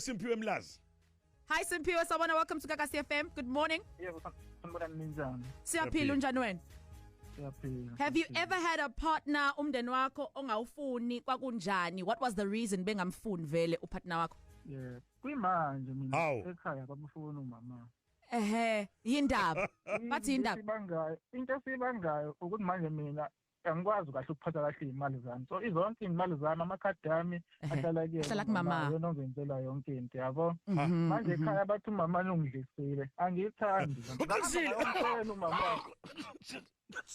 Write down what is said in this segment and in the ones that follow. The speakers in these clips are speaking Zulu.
Simphiwe Mlazi. Hi Simphiwe Sabona, welcome to Kakasi FM. Good morning. Yebo, sanibona ninjani? Siyaphila unjani wena? Siyaphila. Have you ever had a partner umndeni wakho ongawufuni kwakunjani? What was the reason bengamfuni vele upartner wakho? Yeah. Kuyimanje Hawu. mina ekhaya babafuna umama. Yindaba. Bathi yindaba. Sibangayo. Into sibangayo ukuthi manje mina angikwazi kahle ukuphatha kahle imali zami. So izonke imali zami amakhadi ami ahlala kuyena. Ahlala kumama. Yena ongenzela yonke into, yabo. Manje ekhaya bathi umama ungidlisile. Angiyithandi. Ngicela umama.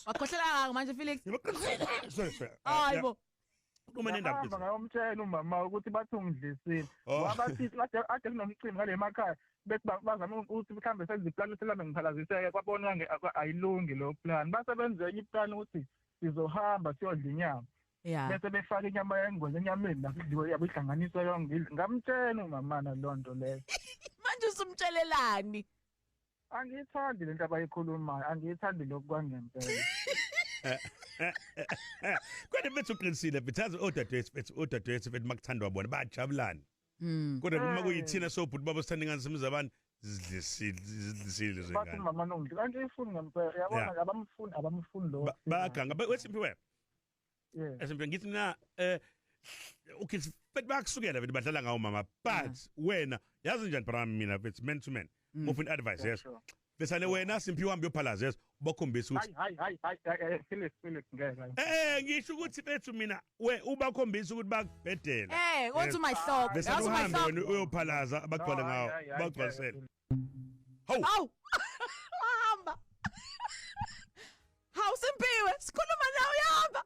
Wakhohlela manje Felix. Sorry. Hayibo. Uma nendaba Ngihamba ngayomtshela umama ukuthi bathi ungidlisile. Wabathi ade kunomcimbi ngale emakhaya. Bazama ukuthi mhlambe senze iplan selami ngiphalaziseke kwabona ayilungi lo plan. Basebenze iplan ukuthi sizohamba siyodla inyama. Yeah. Bese befaka inyama yengwenya enyameni nasidliwe yabo ihlanganiswa yonke. Ngamtshela umama nalonto leyo. Manje usumtshelelani? Angiyithandi lento abayikhulumayo, angiyithandi lokhu kwangempela. Kodwa bethu uqinisile bethaza odadewethu bethu makuthandwa bona bayajabulana. Kodwa uma kuyithina sobhuti baba sithandingani semizabantu zidlisile Bathi zengane. umama nongidli kanti ifuni ngempela. Yabona abamfuni lo. Bayaganga wesimphiwe. Yeah. Esimpe ngithi na okay bethu bakusukela bethu badlala ngawo mama but wena yazi njani para mina bethu man to man. Mufuna advice yes. Besane wena Simphiwe uhambe uyophalaza yes ubakhombisa ukuthi Hayi Felix ngeke. ngisho ukuthi bethu mina ubakhombisa ukuthi bakubhedela. Go to my shop. Bese That's my uhambe shop. wena uyophalaza abagcwala ngawo bagcwalisela. Hawu. Aw. Hamba. Hawu Simphiwe, sikhuluma nawe uyahamba.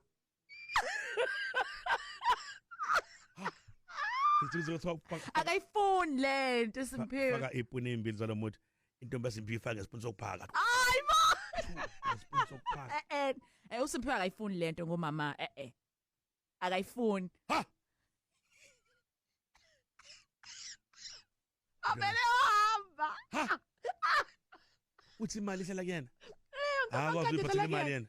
Akayifuni lento Simphiwe. Faka ipuni ezimbili zalomuthi intombi Simphiwe ifake isipuni sokuphaka. Hayi ma. Isipuni sokuphaka. USimphiwe akayifuni lento ngomama akayifuni. Ha. Abele uhamba. Uthi imali ihlala kuyena. Ngapha Akwazi ukuphatha imali yena.